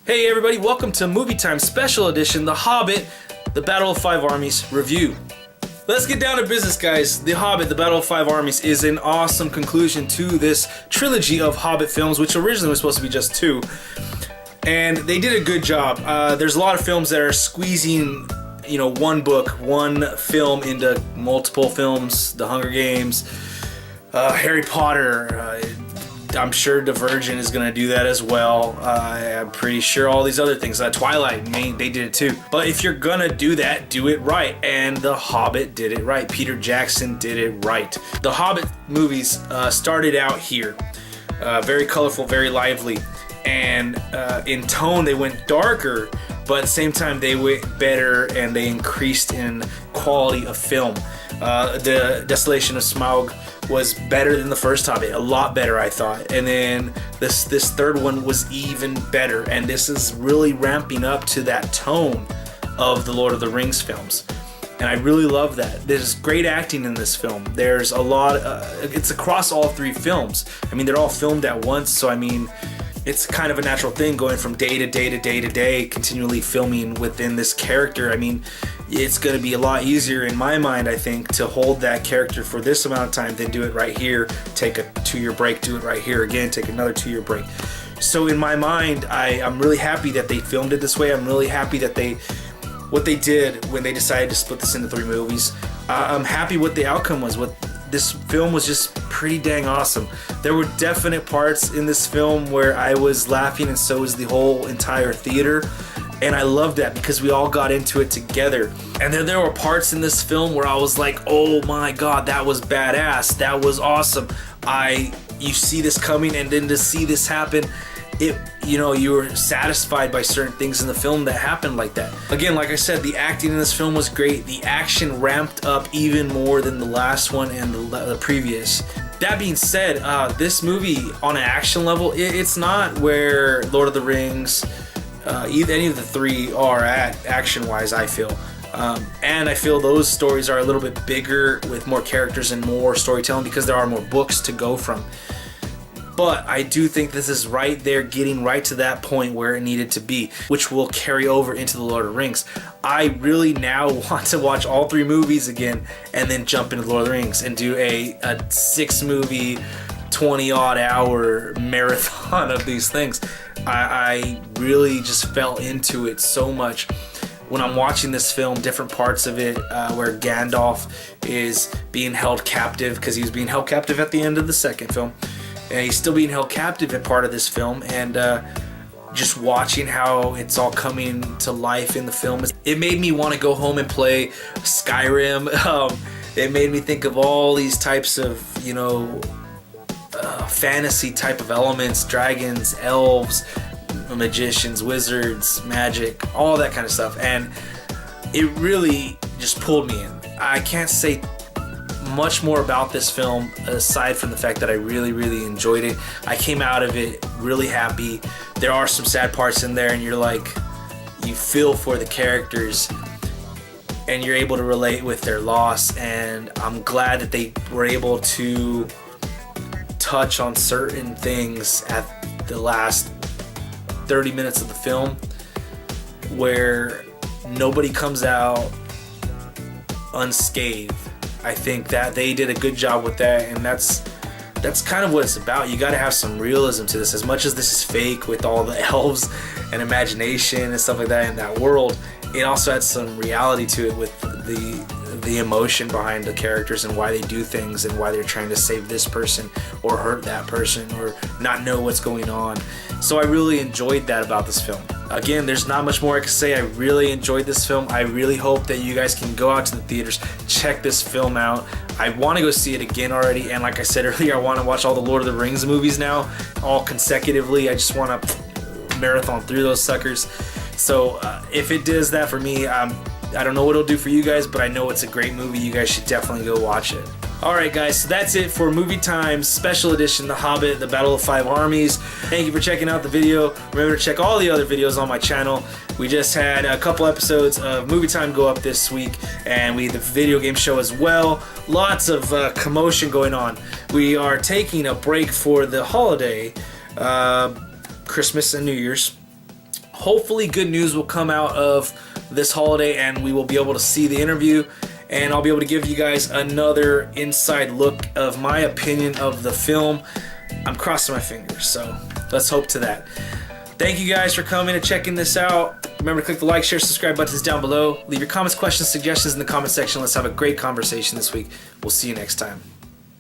Hey everybody, welcome to Movie Time Special Edition, The Hobbit, The Battle of Five Armies review. Let's get down to business, guys. The Hobbit, The Battle of Five Armies is an awesome conclusion to this trilogy of Hobbit films, which originally was supposed to be just two. And they did a good job. There's a lot of films that are squeezing, one book, one film into multiple films. The Hunger Games, Harry Potter, I'm sure Divergent is going to do that as well. I'm pretty sure all these other things. Twilight, they did it too. But if you're going to do that, do it right. And The Hobbit did it right. Peter Jackson did it right. The Hobbit movies started out here. Very colorful, very lively. And in tone, they went darker. But at the same time, they went better and they increased in quality of film. The Desolation of Smaug was better than the first Hobbit, a lot better, I thought. And then this third one was even better, and this is really ramping up to that tone of the Lord of the Rings films, and I really love that. There's great acting in this film. There's a lot, it's across all three films. I mean, they're all filmed at once, so I mean, it's kind of a natural thing going from day to day to day to day, continually filming within this character. I mean, it's going to be a lot easier in my mind, I think, to hold that character for this amount of time than do it right here, take a 2-year break, do it right here again, take another 2-year break. So in my mind, I'm really happy that they filmed it this way. I'm really happy that what they did when they decided to split this into 3 movies. I'm happy what the outcome was. This film was just pretty dang awesome. There were definite parts in this film where I was laughing, and so was the whole entire theater. And I loved that because we all got into it together. And then there were parts in this film where I was like, oh my god, that was badass. That was awesome. You see this coming, and then to see this happen, you were satisfied by certain things in the film that happened like that. Again, like I said, the acting in this film was great. The action ramped up even more than the last one and the previous. That being said, this movie on an action level, it's not where Lord of the Rings, any of the 3 are at action-wise, I feel. And I feel those stories are a little bit bigger with more characters and more storytelling because there are more books to go from. But I do think this is right there, getting right to that point where it needed to be, which will carry over into the Lord of the Rings. I really now want to watch all 3 movies again and then jump into the Lord of the Rings and do a 6-movie, 20-odd hour marathon of these things. I really just fell into it so much. When I'm watching this film, different parts of it where Gandalf is being held captive, because he was being held captive at the end of the second film. And he's still being held captive at part of this film, and just watching how it's all coming to life in the film, it made me want to go home and play Skyrim. It made me think of all these types of, fantasy type of elements, dragons, elves, magicians, wizards, magic, all that kind of stuff, and it really just pulled me in. I can't say much more about this film aside from the fact that I really, really enjoyed it. I came out of it really happy. There are some sad parts in there, and you feel for the characters, and you're able to relate with their loss, and I'm glad that they were able to touch on certain things at the last 30 minutes of the film where nobody comes out unscathed. I think that they did a good job with that, and that's kind of what it's about. You got to have some realism to this. As much as this is fake with all the elves and imagination and stuff like that in that world, it also adds some reality to it with the emotion behind the characters and why they do things and why they're trying to save this person or hurt that person or not know what's going on. So I really enjoyed that about this film. Again, there's not much more I can say. I really enjoyed this film. I really hope that you guys can go out to the theaters, check this film out. I want to go see it again already, and like I said earlier, I want to watch all the Lord of the Rings movies now, all consecutively. I just want to marathon through those suckers. So if it does that for me, I don't know what it'll do for you guys, but I know it's a great movie. You guys should definitely go watch it. Alright guys, so that's it for Movie Time's special edition, The Hobbit, The Battle of Five Armies. Thank you for checking out the video. Remember to check all the other videos on my channel. We just had a couple episodes of Movie Time go up this week, and we had the video game show as well. Lots of commotion going on. We are taking a break for the holiday, Christmas and New Year's. hopefully good news will come out of this holiday and we will be able to see the interview, and I'll be able to give you guys another inside look of my opinion of the film. I'm crossing my fingers, so let's hope to that. Thank you guys for coming and checking this out. Remember to click the like, share, subscribe buttons down below. Leave your comments, questions, suggestions in the comment section. Let's have a great conversation this week. We'll see you next time.